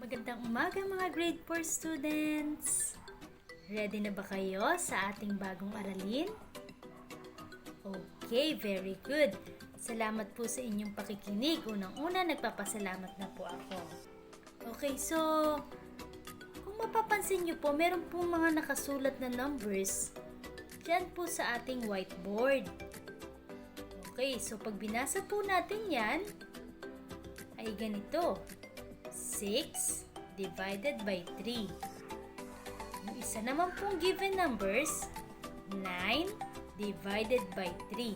Magandang umaga mga grade 4 students! Ready na ba kayo sa ating bagong aralin? Okay, very good. Salamat po sa inyong pakikinig. Unang-una, nagpapasalamat na po ako. Okay, so kung mapapansin nyo po, meron po mga nakasulat na numbers dyan po sa ating whiteboard. Okay, so pag binasa po natin yan, ay ganito. 6 divided by 3. Yung isa naman pong given numbers, 9 divided by 3.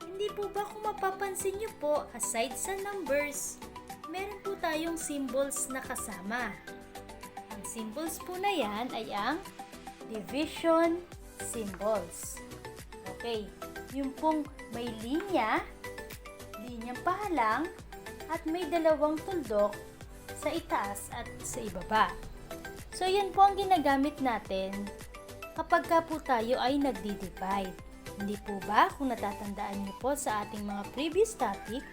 Hindi po ba kung mapapansin nyo po, aside sa numbers, meron po tayong symbols na kasama. Ang symbols po na yan ay ang division symbols. Okay, yung pong may linyang pahalang, at may dalawang tuldok sa itaas at sa ibaba. So, yan po ang ginagamit natin kapag ka po tayo ay nagdi-divide. Hindi po ba, kung natatandaan niyo po sa ating mga previous topic,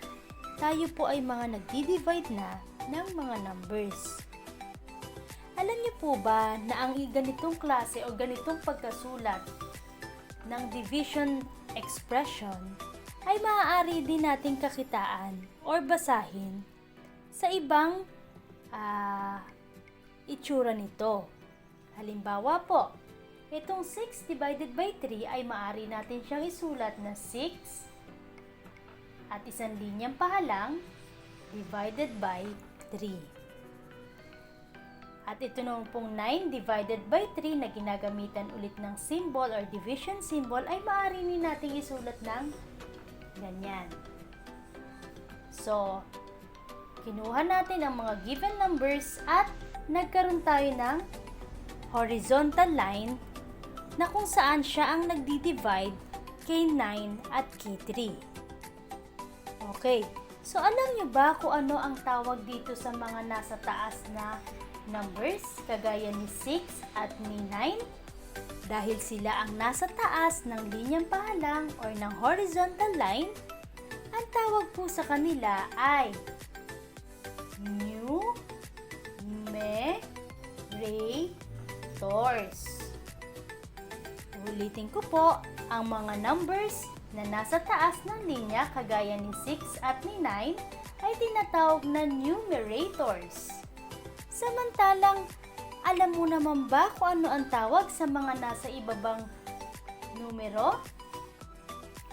tayo po ay mga nagdi-divide na ng mga numbers. Alam niyo po ba na ang ganitong klase o ganitong pagkasulat ng division expression ay maaari din nating kakitaan or basahin sa ibang itsura nito. Halimbawa po, itong 6 divided by 3 ay maaari natin siyang isulat na 6 at isang linyang pahalang divided by 3. At ito naman pong 9 divided by 3 na ginagamitan ulit ng symbol or division symbol ay maaari din natin isulat ng ganyan. So, kinuha natin ang mga given numbers at nagkaroon tayo ng horizontal line na kung saan siya ang nagdi-divide kay 9 at kay 3. Okay, so alam nyo ba kung ano ang tawag dito sa mga nasa taas na numbers kagaya ni 6 at ni 9? Dahil sila ang nasa taas ng linyang pahalang or ng horizontal line, ang tawag po sa kanila ay numerators. Ulitin ko po, ang mga numbers na nasa taas ng linya kagaya ni 6 at ni 9 ay tinatawag na numerators. Samantalang, alam mo naman ba kung ano ang tawag sa mga nasa ibabang numero?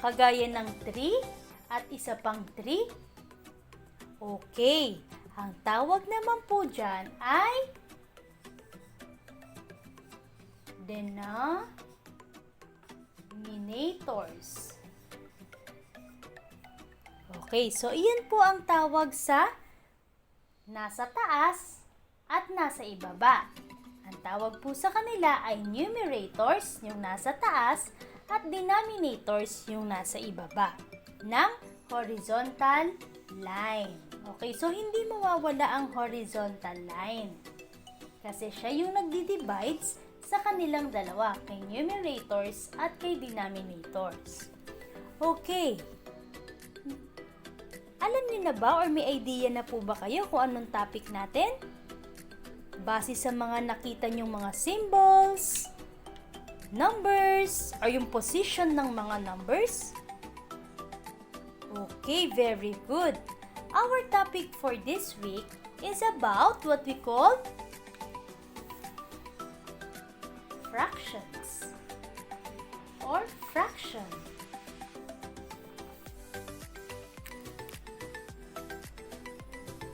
Kagaya ng 3 at isa pang 3? Okay, ang tawag naman po dyan ay denominators. Okay, so iyan po ang tawag sa nasa taas at nasa ibaba. Ang tawag po sa kanila ay numerators, yung nasa taas, at denominators, yung nasa ibaba ng horizontal line. Okay, so hindi mawawala ang horizontal line kasi siya yung nagdi-divides sa kanilang dalawa, kay numerators at kay denominators. Okay, alam niyo na ba or may idea na po ba kayo kung anong topic natin? Base sa mga nakita niyong mga symbols, numbers, or yung position ng mga numbers? Okay, very good. Our topic for this week is about what we call fractions or fraction.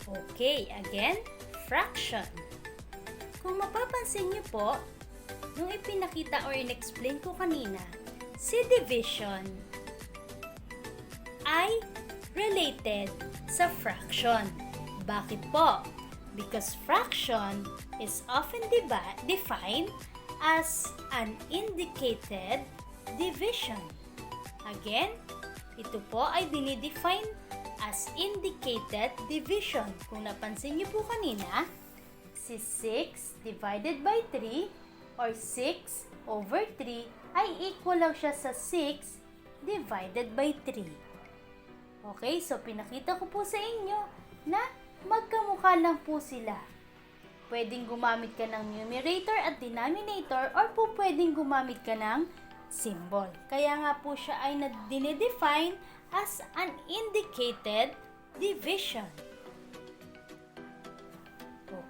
Okay, again, fraction. Kung mapapansin niyo po, nung ipinakita or in-explain ko kanina, si division ay related sa fraction. Bakit po? Because fraction is often defined as an indicated division. Again, ito po ay dinidefine as indicated division. Kung napansin niyo po kanina, si 6 divided by 3 or 6 over 3 ay equal lang siya sa 6 divided by 3. Okay, so pinakita ko po sa inyo na magkamukha lang po sila. Pwedeng gumamit ka ng numerator at denominator or po pwedeng gumamit ka ng symbol. Kaya nga po siya ay dinedefine as an indicated division.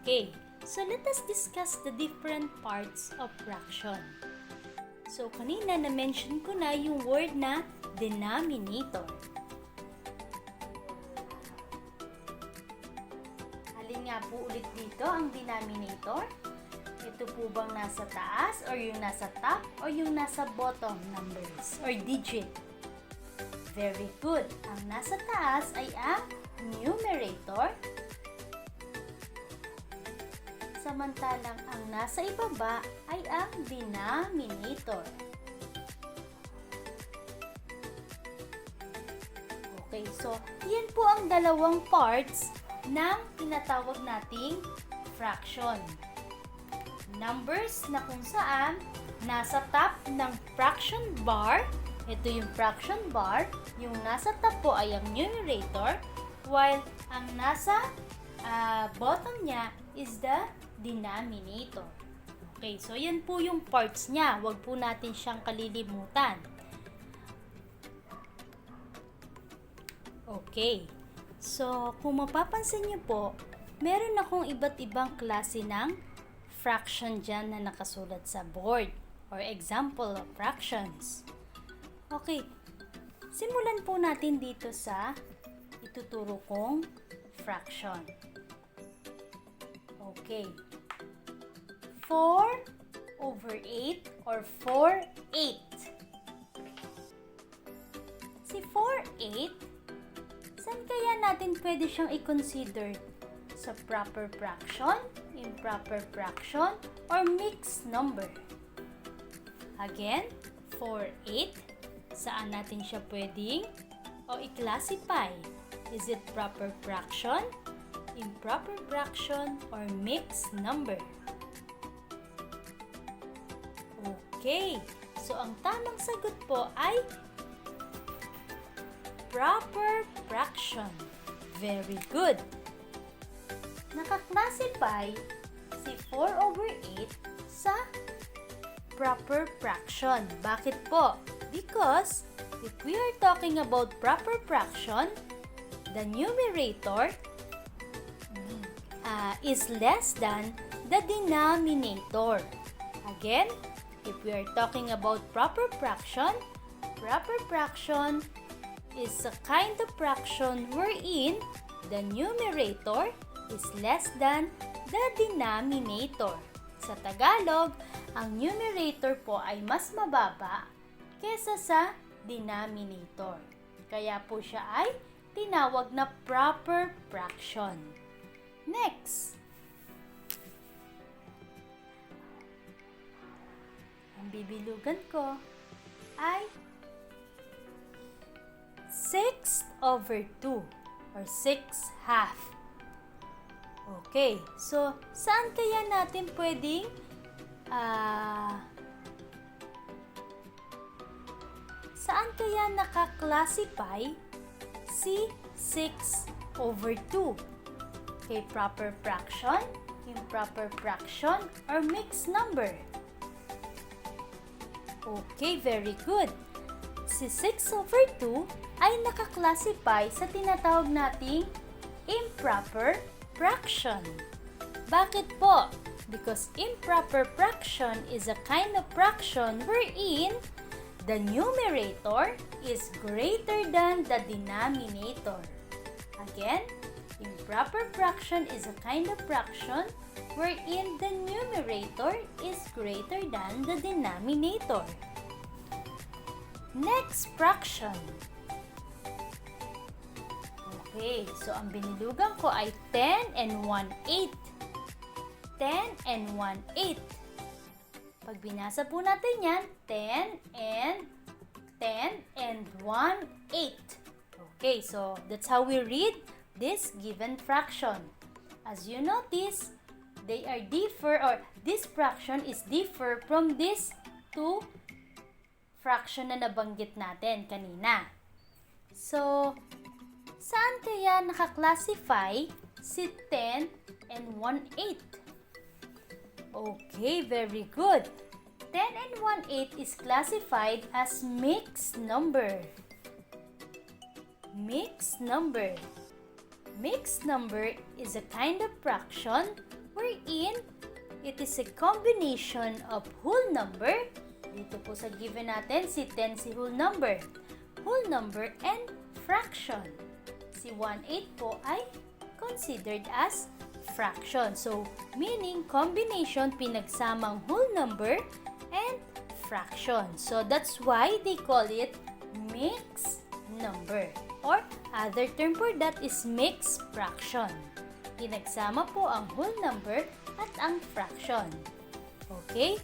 Okay, so let us discuss the different parts of fraction. So kanina na-mention ko na yung word na denominator. Alin nga po ulit dito ang denominator? Ito po bang nasa taas or yung nasa top or yung nasa bottom numbers or digit? Very good. Ang nasa taas ay ang numerator. Samantalang ang nasa ibaba ay ang denominator. Okay, so yan po ang dalawang parts ng tinatawag nating fraction. Numbers na kung saan nasa top ng fraction bar, ito yung fraction bar, yung nasa top po ay ang numerator, while ang nasa bottom niya is the denominator. Okay, so yan po yung parts niya. Huwag po natin siyang kalilimutan. Okay, so kung mapapansin niyo po, meron akong iba't ibang klase ng fraction dyan na nakasulat sa board or example of fractions. Okay, simulan po natin dito sa ituturo kong fraction. Okay, 4/8 or 4/8. Si 4/8, saan kaya natin pwede siyang i-consider? Sa proper fraction, improper fraction, or mixed number? Again, 4/8, saan natin siya pwedeng i-classify? Is it proper fraction, improper fraction, or mixed number? Okay, so ang tamang sagot po ay proper fraction. Very good. Naka-classify si 4/8 sa proper fraction. Bakit po? Because if we are talking about proper fraction, the numerator is less than the denominator. Again, if we are talking about proper fraction is a kind of fraction wherein the numerator is less than the denominator. Sa Tagalog, ang numerator po ay mas mababa kesa sa denominator. Kaya po siya ay tinawag na proper fraction. Next, ang bibilugan ko ay 6/2 or 6/2. Okay, so saan kaya natin pwedeng saan kaya naka-classify si 6/2? Okay, proper fraction, improper fraction, or mixed number? Okay, very good. Si 6/2 ay naka-classify sa tinatawag nating improper fraction. Bakit po? Because improper fraction is a kind of fraction wherein the numerator is greater than the denominator. Again, improper fraction is a kind of fraction wherein the numerator is greater than the denominator. Next fraction. Okay, so ang binilugan ko ay 10 and 1/8. 10 and 1/8. Pag binasa po natin yan, 10 and 1/8. Okay, so that's how we read this given fraction. As you notice, they are differ or this fraction is differ from this two fraction na nabanggit natin kanina. So, saan kaya naka-classify si 10 and 1/8? Okay, very good. 10 and 1/8 is classified as mixed number. Mixed number. Mixed number is a kind of fraction wherein it is a combination of whole number. Dito po sa given natin, si 10 si whole number. Whole number and fraction. Si 1/8 po ay considered as fraction. So, meaning combination pinagsamang whole number and fraction. So, that's why they call it mixed number. Or, other term for that is mixed fraction. Pinagsama po ang whole number at ang fraction. Okay?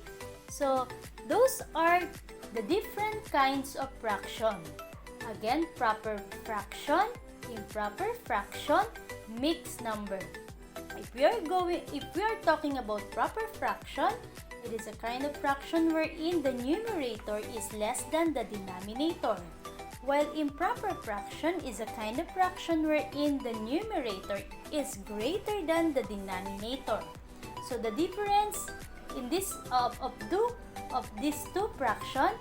So, those are the different kinds of fraction. Again, proper fraction, improper fraction, mixed number. If we are talking about proper fraction, it is a kind of fraction wherein the numerator is less than the denominator. While improper fraction is a kind of fraction wherein the numerator is greater than the denominator. So the difference in this of these two fraction,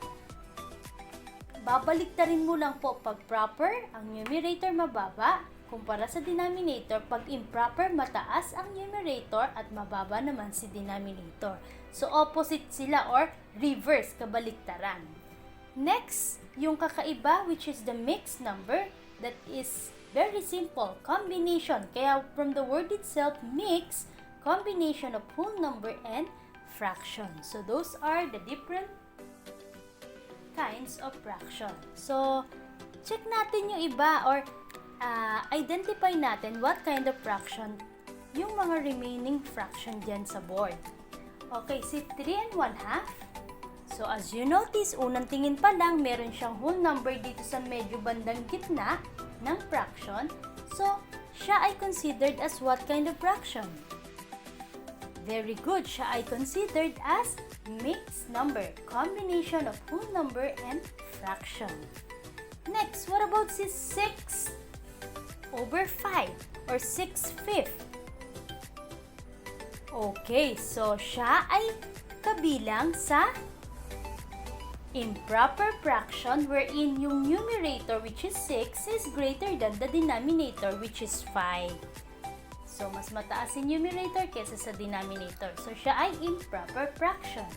babaliktarin mo lang po pag proper, ang numerator mababa, kumpara sa denominator, pag improper, mataas ang numerator at mababa naman si denominator. So, opposite sila or reverse, kabaliktaran. Next, yung kakaiba which is the mixed number, that is very simple, combination. Kaya from the word itself, mix, combination of whole number and fraction. So, those are the different kinds of fraction. So, check natin yung iba or identify natin what kind of fraction yung mga remaining fraction dyan sa board. Okay, si 3 and 1/2. So, as you notice, unang tingin pa lang, meron siyang whole number dito sa medyo bandang gitna ng fraction. So, siya ay considered as what kind of fraction? Very good, siya ay considered as mixed number, combination of whole number and fraction. Next, what about si 6 over 5 or 6/5? Okay, so siya ay kabilang sa improper fraction wherein yung numerator which is 6 is greater than the denominator which is 5. So, mas mataas si numerator kesa sa denominator. So, siya ay improper fraction.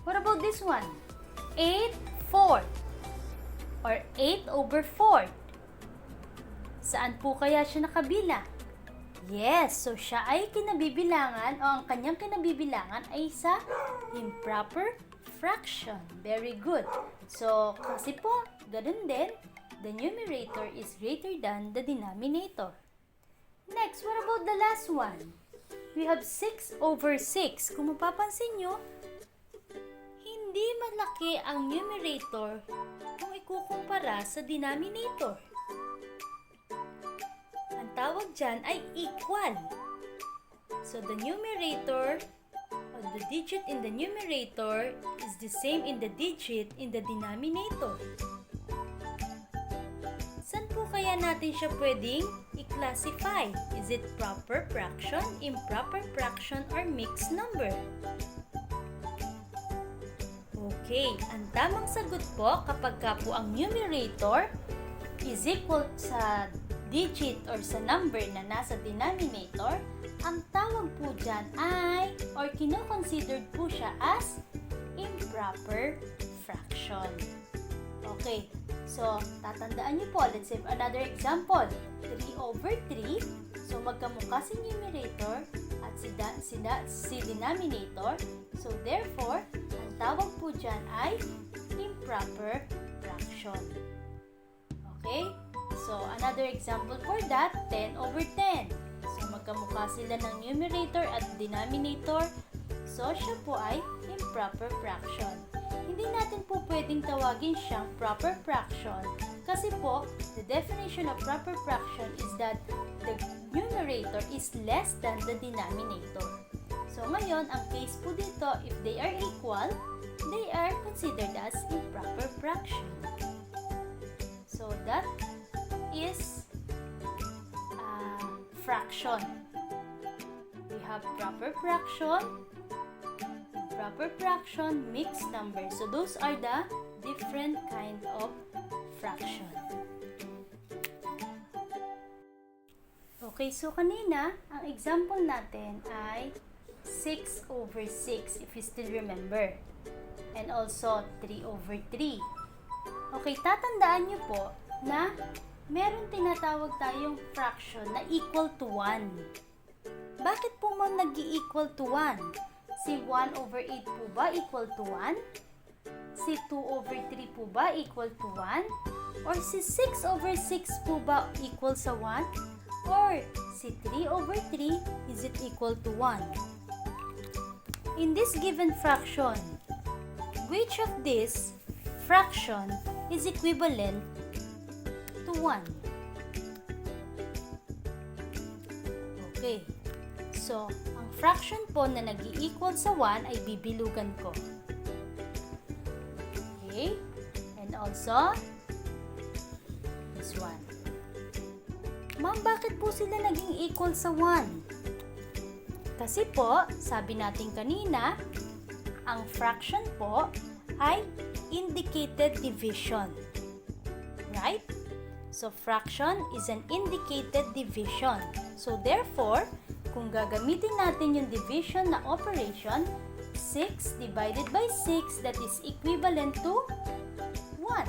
What about this one? 8/4 or 8/4. Saan po kaya siya nakabila? Yes, so siya ay kinabibilangan o ang kanyang kinabibilangan ay sa improper fraction. Very good. So, kasi po, ganun din, the numerator is greater than the denominator. Next, what about the last one? We have 6/6. Kung mapapansin nyo, hindi malaki ang numerator kung ikukumpara sa denominator. Ang tawag dyan ay equal. So, the numerator or the digit in the numerator is the same in the digit in the denominator. Saan po kaya natin siya pwedeng i-classify? Is it proper fraction, improper fraction, or mixed number? Okay, ang tamang sagot po kapag ka po ang numerator is equal sa digit or sa number na nasa denominator, ang tawag po dyan ay, or kino-considered po siya as improper fraction. Okay, so tatandaan niyo po, let's have another example. 3/3, so magkamukha si numerator at si denominator, so therefore, ang tawag po dyan ay improper fraction. Okay? So, another example for that, 10/10. So, magkamukha sila ng numerator at denominator. So, siya po ay improper fraction. Hindi natin po pwedeng tawagin siyang proper fraction kasi po, the definition of proper fraction is that the numerator is less than the denominator. So, ngayon, ang case po dito, if they are equal, they are considered as improper fraction. So, that is fraction. We have proper fraction, improper fraction, mixed number. So those are the different kind of fraction. Okay, so kanina, ang example natin ay 6/6, if you still remember. And also 3/3. Okay, tatandaan nyo po na meron tinatawag tayong fraction na equal to 1. Bakit po ma'am nag-i-equal to 1? Si 1/8 po ba equal to 1? Si 2/3 po ba equal to 1? Or si 6/6 po ba equal sa 1? Or si 3/3, is it equal to 1? In this given fraction, which of this fraction is equivalent to 1? Okay. So, ang fraction po na nag-i-equal sa 1 ay bibilugan ko. Okay? And also, this one. Ma'am, bakit po sila naging equal sa 1? Kasi po, sabi natin kanina, ang fraction po ay indicated division. Right? So, fraction is an indicated division. So, therefore, kung gagamitin natin yung division na operation, 6 divided by 6, that is equivalent to 1.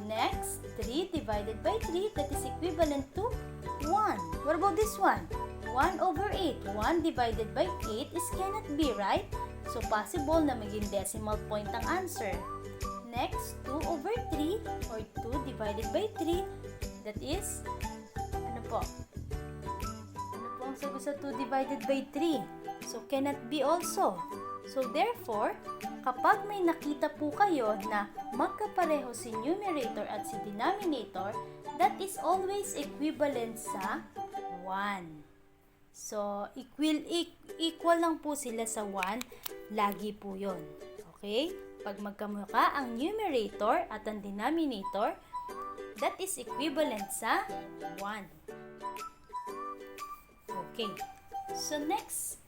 Next, 3 divided by 3, that is equivalent to 1. What about this one? 1/8. 1 divided by 8 is cannot be, right? So, possible na maging decimal point ang answer. Next, 2/3 or 2 divided by 3, that is, ano po? Ano po ang sagot sa 2 divided by 3? So, cannot be also. So, therefore, kapag may nakita po kayo na magkapareho si numerator at si denominator, that is always equivalent sa 1. So, equal lang po sila sa 1, lagi po yun. Okay? Pag magkamukha ang numerator at ang denominator, that is equivalent sa 1. Okay. So, next,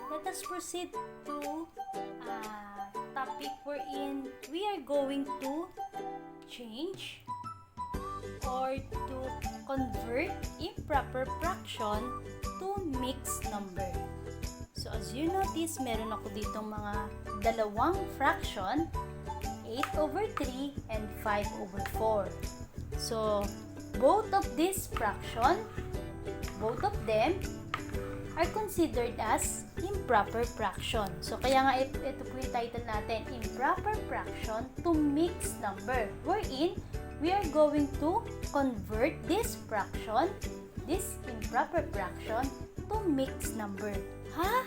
let us proceed to topic wherein we are going to change or to convert improper fraction to mixed number. So, as you notice, meron ako ditong mga dalawang fraction, 8/3 and 5/4. So, both of these fraction, both of them are considered as improper fraction. So, kaya nga ito po yung title natin, improper fraction to mixed number, wherein we are going to convert this fraction, this improper fraction, to mixed number. Ha?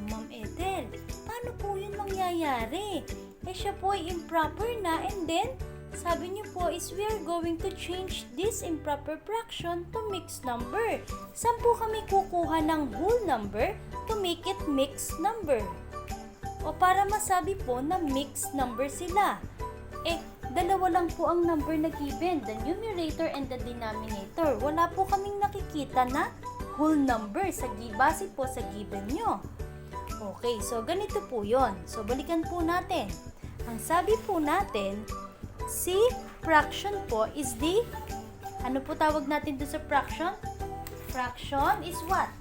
Ma'am Ethel, paano po yun mangyayari? Siya po ay improper na, and then, sabi niyo po is we are going to change this improper fraction to mixed number. Saan po kami kukuha ng whole number to make it mixed number? O para masabi po na mixed number sila. Dalawa lang po ang number na given, the numerator and the denominator. Wala po kaming nakikita na whole number base po sa given nyo. Okay, so ganito po yon. So balikan po natin. Ang sabi po natin, si fraction po is the, ano po tawag natin doon sa fraction? Fraction is what?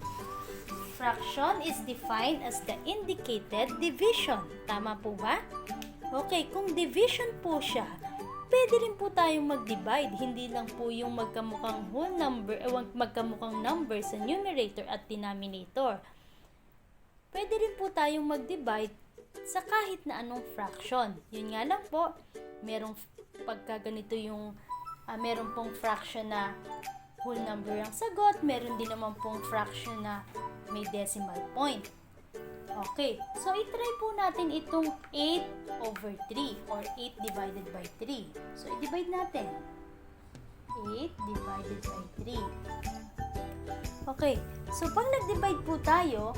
Fraction is defined as the indicated division. Tama po ba? Okay, kung division po siya, pwede rin po tayong mag-divide. Hindi lang po yung magkamukhang whole number, magkamukhang number sa numerator at denominator. Pwede rin po tayong mag-divide sa kahit na anong fraction. Yun nga lang po, merong pagka ganito yung, meron pong fraction na whole number ang sagot, meron din naman pong fraction na may decimal point. Okay, so itry po natin itong 8/3 or 8 divided by 3. So, i-divide natin. 8 divided by 3. Okay, so pag nag-divide po tayo,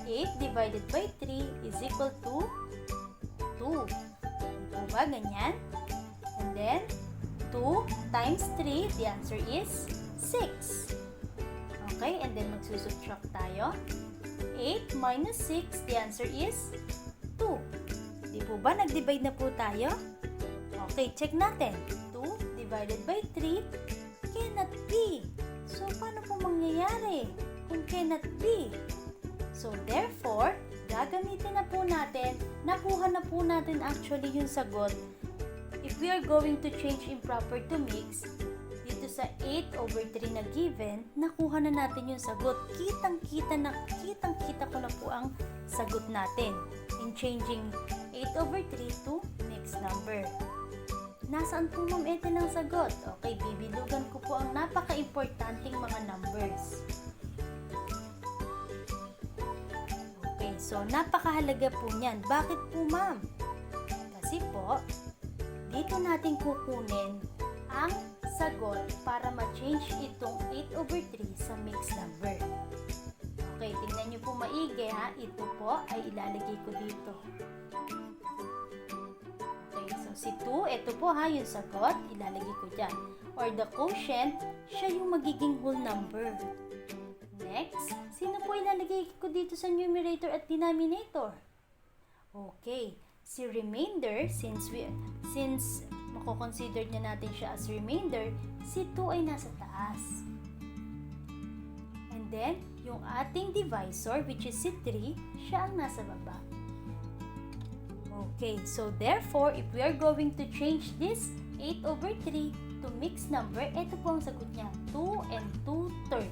8 divided by 3 is equal to 2. Ito ba, ganyan? And then, 2 times 3, the answer is 6. Okay, and then magsusubtract tayo. 8 minus 6, the answer is 2. Di po ba nag-divide na po tayo? Okay, check natin. 2 divided by 3 cannot be. So, paano po mangyayari kung cannot be? So, therefore, gagamitin na po natin, nakuha na po natin actually yung sagot. If we are going to change improper to mix, dito sa 8/3 na given, nakuha na natin yung sagot. Kitang-kita ko na po ang sagot natin in changing 8/3 to mixed number. Nasaan po ma'am ito ng sagot? Okay, bibilugan ko po ang napaka-importanting mga numbers. Okay, so napakahalaga po niyan. Bakit po ma'am? Kasi po, dito natin kukunin ang sagot para ma-change itong 8/3 sa mixed number. Okay, tingnan nyo po maigi ha. Ito po ay ilalagay ko dito. Okay, so si 2, ito po ha, yung sagot, ilalagay ko dyan. Or the quotient, siya yung magiging whole number. Next, sino po ilalagay ko dito sa numerator at denominator? Okay, si remainder, since mako-consider na natin siya as remainder, si 2 ay nasa taas. And then, yung ating divisor, which is si 3, siya ang nasa baba. Okay, so therefore, if we are going to change this 8/3 to mixed number, ito po ang sagot niya, 2 and 2/3.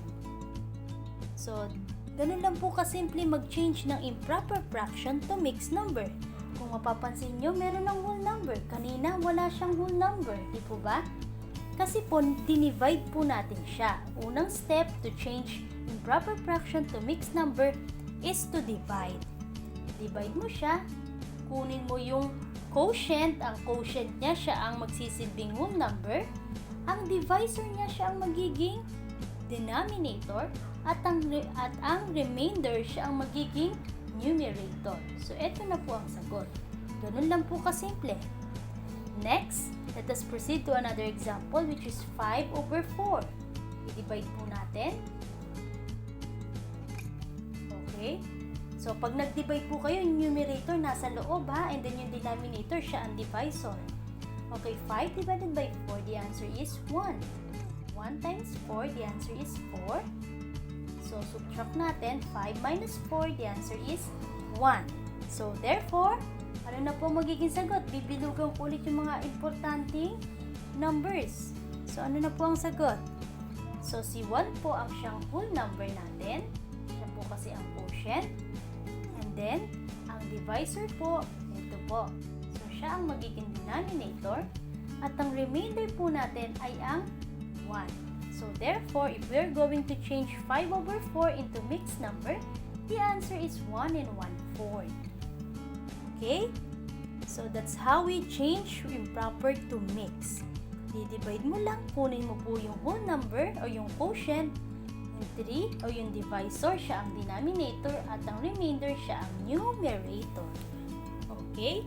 So, ganun lang po kasimple mag-change ng improper fraction to mixed number. Kung mapapansin nyo, meron ng whole number. Kanina, wala siyang whole number. Di po ba? Kasi po, dinivide po natin siya. Unang step to change improper fraction to mixed number is to divide. Divide mo siya. Kunin mo yung quotient. Ang quotient niya, siya ang magsisilbing whole number. Ang divisor niya, siya ang magiging denominator. At ang remainder, siya ang magiging numerator. So, ito na po ang sagot. Ganun lang po kasimple. Next, let us proceed to another example which is 5/4. I-divide po natin. Okay. So, pag nag-divide po kayo, yung numerator nasa loob ha, and then yung denominator, siya ang divisor. Okay, 5 divided by 4, the answer is 1. 1 times 4, the answer is 4. So, subtract natin, 5 minus 4, the answer is 1. So, therefore, ano na po magiging sagot? Bibilugan ko ulit yung mga importanteng numbers. So, ano na po ang sagot? So, si 1 po ang siyang whole number natin. Siya po kasi ang quotient. And then, ang divisor po, ito po. So, siya ang magiging denominator. At ang remainder po natin ay ang 1. So, therefore, if we're going to change 5/4 into mixed number, the answer is 1 and 1/4. Okay? So, that's how we change improper to mix. Di-divide mo lang, kunin mo po yung whole number o yung quotient, yung 3 o yung divisor, siya ang denominator, at ang remainder, siya ang numerator. Okay?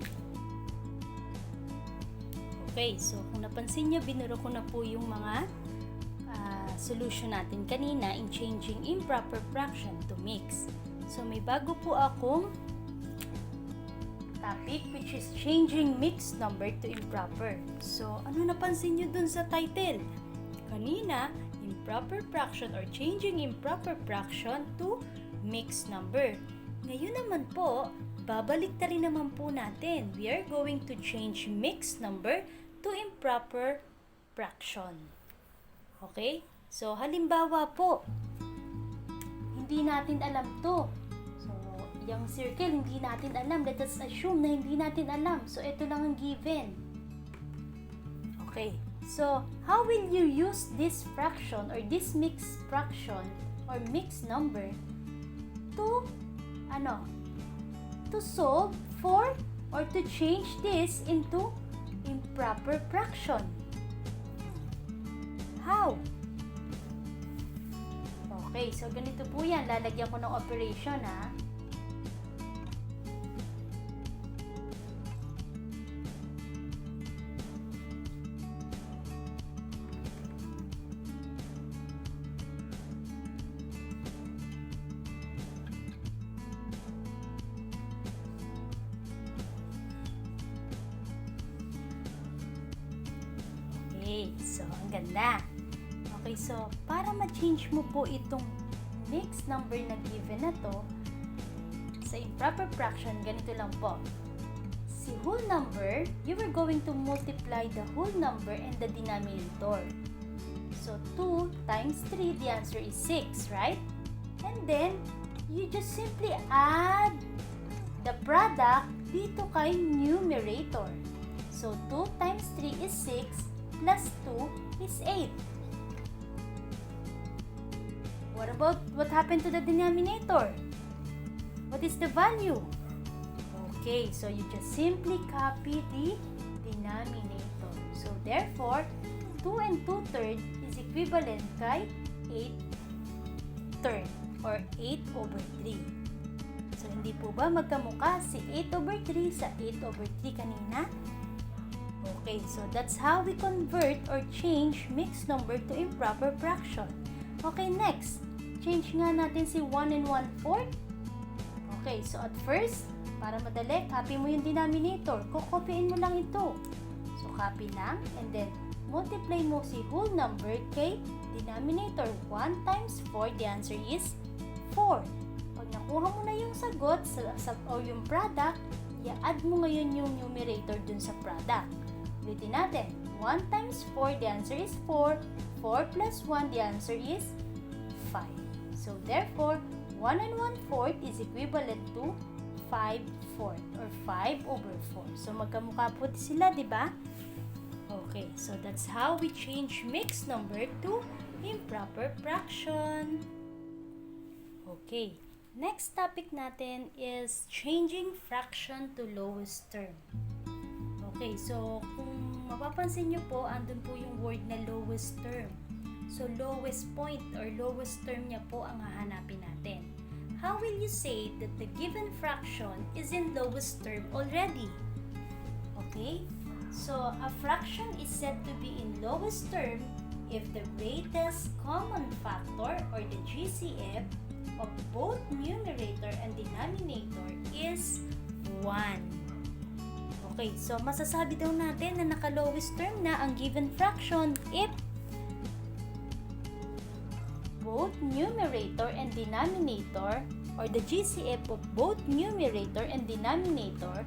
Okay, so kung napansin nyo, binuro ko na po yung mga solution natin kanina in changing improper fraction to mix. So, may bago po akong topic which is changing mixed number to improper. So, ano napansin nyo dun sa title? Kanina, improper fraction or changing improper fraction to mixed number. Ngayon naman po, babalik ta rin naman po natin. We are going to change mixed number to improper fraction. Okay? So, halimbawa po, hindi natin alam to. So, yung circle, hindi natin alam. Let us assume na hindi natin alam. So, ito lang ang given. Okay. So, how will you use this fraction or this mixed fraction or mixed number to, to solve for or to change this into improper fraction? How? Okay, so ganito po yan. Lalagyan ko ng operation ha. Okay, so ang ganda. Okay, so para ma-change mo po itong mixed number na given na to sa improper fraction, ganito lang po. Si whole number, you were going to multiply the whole number and the denominator. So 2 times 3, the answer is 6, right? And then, you just simply add the product dito kay numerator. So 2 times 3 is 6 plus 2 is 8. What happened to the denominator? What is the value? Okay, so you just simply copy the denominator. So therefore, 2 and 2/3 is equivalent kay 8/3 or 8/3. So hindi po ba magkamukha si 8/3 sa 8/3 kanina? Okay, so that's how we convert or change mixed number to improper fraction. Okay, next. Change nga natin si 1 and 1/4. Okay, so at first, para madali, copy mo yung denominator. Kukopyain mo lang ito. So, copy lang, and then, multiply mo si whole number kay denominator. 1 times 4, the answer is 4. Pag nakuha mo na yung sagot o yung product, i-add mo ngayon yung numerator dun sa product. Ulitin natin. 1 times 4, the answer is 4. 4 plus 1, the answer is 5. So, therefore, 1 and 1/4 is equivalent to 5/4 or 5/4. So, magkamukha po sila, di ba? Okay, so that's how we change mixed number to improper fraction. Okay, next topic natin is changing fraction to lowest term. Okay, so kung mapapansin nyo po, andun po yung word na lowest term. So, lowest point or lowest term niya po ang hahanapin natin. How will you say that the given fraction is in lowest term already? Okay? So, a fraction is said to be in lowest term if the greatest common factor or the GCF of both numerator and denominator is 1. Okay, so masasabi daw natin na naka-lowest term na ang given fraction if both numerator and denominator or the GCF of both numerator and denominator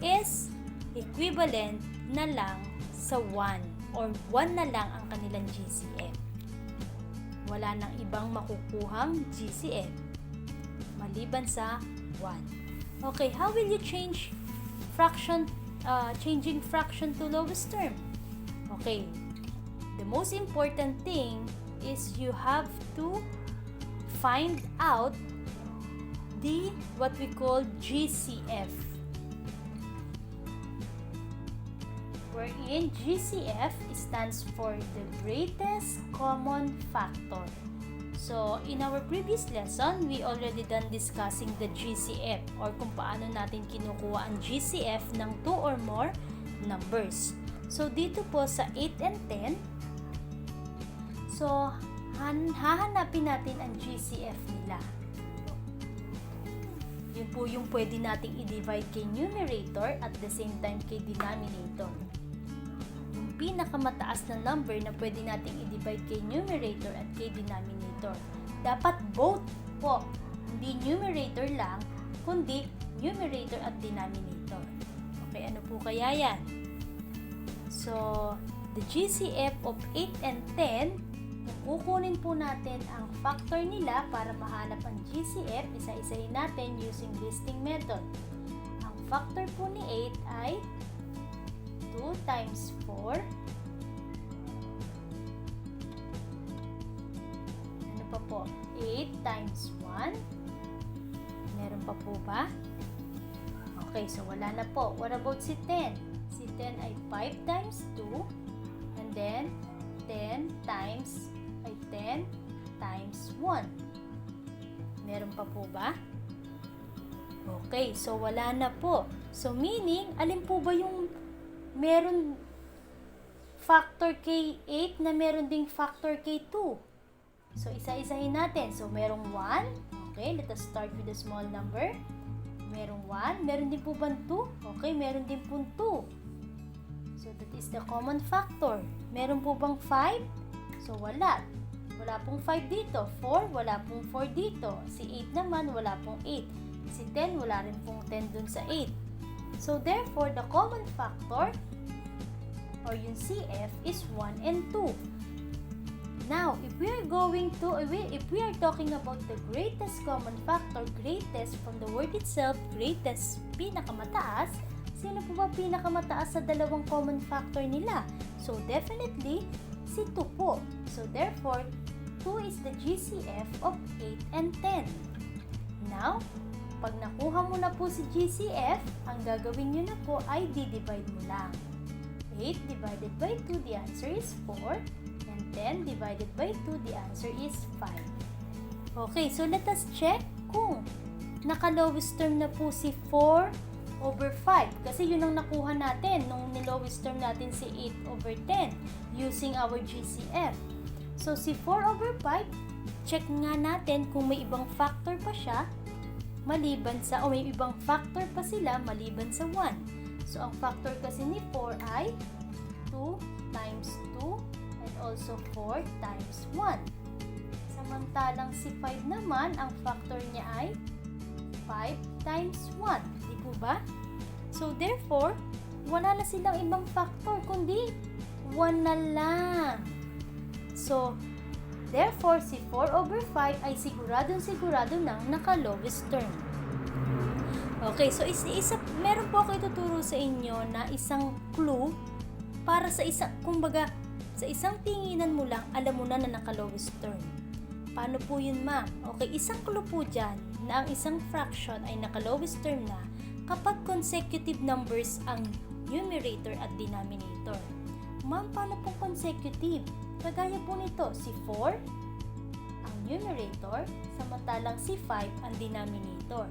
is equivalent na lang sa 1 or 1 na lang ang kanilang GCF. Wala nang ibang makukuhang GCF maliban sa 1. Okay, how will you change changing fraction to lowest term? Okay, the most important thing is you have to find out the what we call GCF, wherein GCF stands for the greatest common factor. So, in our previous lesson, we already done discussing the GCF or kung paano natin kinukuha ang GCF ng 2 or more numbers. So, dito po sa 8 and 10, so, hahanapin natin ang GCF nila. Yun po yung pwede nating i-divide kay numerator at the same time kay denominator. Yung pinakamataas na number na pwede nating i-divide kay numerator at kay denominator. Dapat both po, hindi numerator lang, kundi numerator at denominator. Okay, ano po kaya yan? So, the GCF of 8 and 10, kukunin po natin ang factor nila para mahanap ang GCF, isa-isahin natin using listing method. Ang factor po ni 8 ay 2 times 4. Ano pa po? 8 times 1. Meron pa po ba? Okay, so wala na po. What about si 10? Si 10 ay 5 times 2. And then, 10 times 1. Meron pa po ba? Okay, so wala na po. So meaning, alin po ba yung meron factor K8 na meron ding factor K2? So isa-isahin natin. So merong 1. Okay, let us start with a small number. Merong 1. Meron din po ba 2? Okay, meron din po 2. So So that is the common factor. Meron po bang 5? So wala. Wala pong 5 dito. 4, wala pong 4 dito. Si 8 naman, wala pong 8. Si 10, wala rin pong 10 dun sa 8. So therefore, the common factor or yung CF is 1 and 2. Now, if we are talking about the greatest common factor, greatest from the word itself, greatest, pinakamataas, sino po ba pinakamataas sa dalawang common factor nila? So, definitely, si 2 po. So, therefore, 2 is the GCF of 8 and 10. Now, pag nakuha mo na po si GCF, ang gagawin nyo na po ay di-divide mo lang. 8 divided by 2, the answer is 4. And 10 divided by 2, the answer is 5. Okay, so let us check kung naka-lowest term na po si 4 over 5. Kasi yun ang nakuha natin nung nilowest term natin si 8 over 10 using our GCF. So, si 4 over 5, check nga natin kung may ibang factor pa siya maliban sa, o may ibang factor pa sila maliban sa 1. So, ang factor kasi ni 4 ay 2 times 2 and also 4 times 1. Samantalang si 5 naman, ang factor niya ay 5 times 1. Di po ba? So, therefore, wala na silang ibang factor, kundi 1 na lang. So, therefore, si 4 over 5 ay sigurado nang naka-lowest term. Okay, so meron po ako ituturo sa inyo na isang clue para sa kumbaga, sa isang tinginan mo lang, alam mo na naka-lowest term. Paano po yun, ma'am? Okay, isang clue po dyan na ang isang fraction ay naka-lowest term na kapag consecutive numbers ang numerator at denominator. Ma'am, paano po consecutive? Kagaya po nito, si 4 ang numerator, samantalang si 5 ang denominator.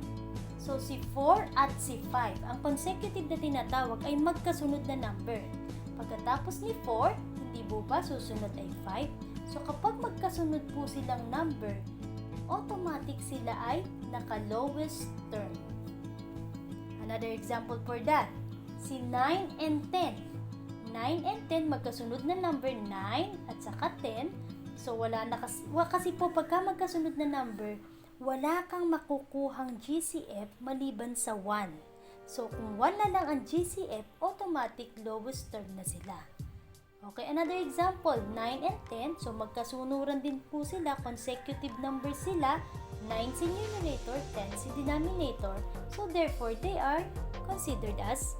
So, si 4 at si 5, ang consecutive na tinatawag ay magkasunod na number. Pagkatapos ni 4, hindi po ba susunod ay 5? So, kapag magkasunod po silang number, automatic sila ay naka-lowest term. Another example for that, si 9 and 10. 9 and 10, magkasunod na number 9 at saka 10. So, kasi po pagka magkasunod na number, wala kang makukuhang GCF maliban sa 1. So, kung 1 na lang ang GCF, automatic lowest term na sila. Okay, another example, 9 and 10. So, magkasunuran din po sila, consecutive numbers sila. 9 si numerator, 10 si denominator. So, therefore, they are considered as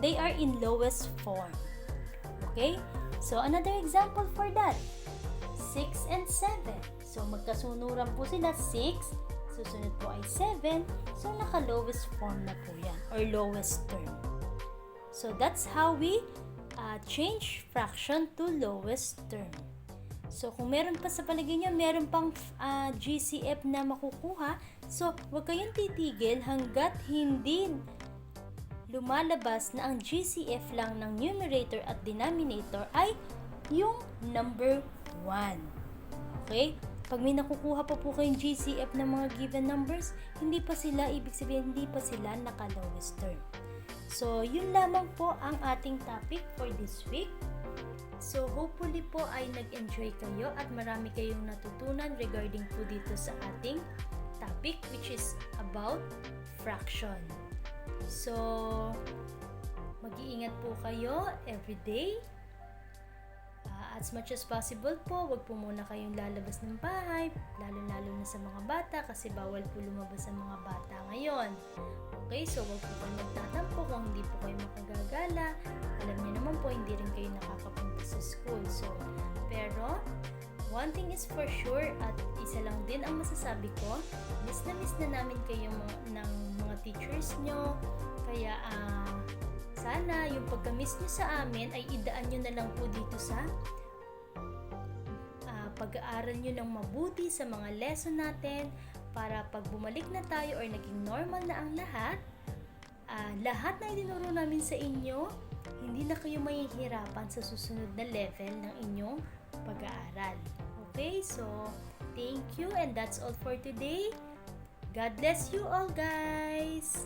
they are in lowest form. Okay? So, another example for that. 6 and 7. So, magkasunuran po sila, 6. Susunod po ay 7. So, naka-lowest form na po yan, or lowest term. So, that's how we change fraction to lowest term. So, kung meron pa sa paligid nyo, meron pang GCF na makukuha. So, huwag kayong titigil hanggat hindi lumalabas na ang GCF lang ng numerator at denominator ay yung number 1. Okay? Pag may nakukuha pa po kayong GCF ng mga given numbers, ibig sabihin, hindi pa sila naka-lowest term. So, yun lamang po ang ating topic for this week. So, hopefully po ay nag-enjoy kayo at marami kayong natutunan regarding po dito sa ating topic, which is about fraction. So, mag-iingat po kayo everyday. As much as possible po, wag po muna kayong lalabas ng bahay, lalo-lalo na sa mga bata kasi bawal po lumabas sa mga bata ngayon. Okay, so wag po kayo magtatampo kung hindi po kayo makagagala. Alam niyo naman po, hindi rin kayo nakakapunta sa school. So, pero, one thing is for sure at isa lang din ang masasabi ko, miss na namin kayo ng mga teachers nyo. Kaya, sana yung pagka-miss nyo sa amin ay idaan nyo na lang po dito sa pag-aaral nyo ng mabuti sa mga lesson natin para pag bumalik na tayo or naging normal na ang lahat na itinuro namin sa inyo, hindi na kayo mahihirapan sa susunod na level ng inyong pag-aaral. Okay, so thank you and that's all for today. God bless you all, guys!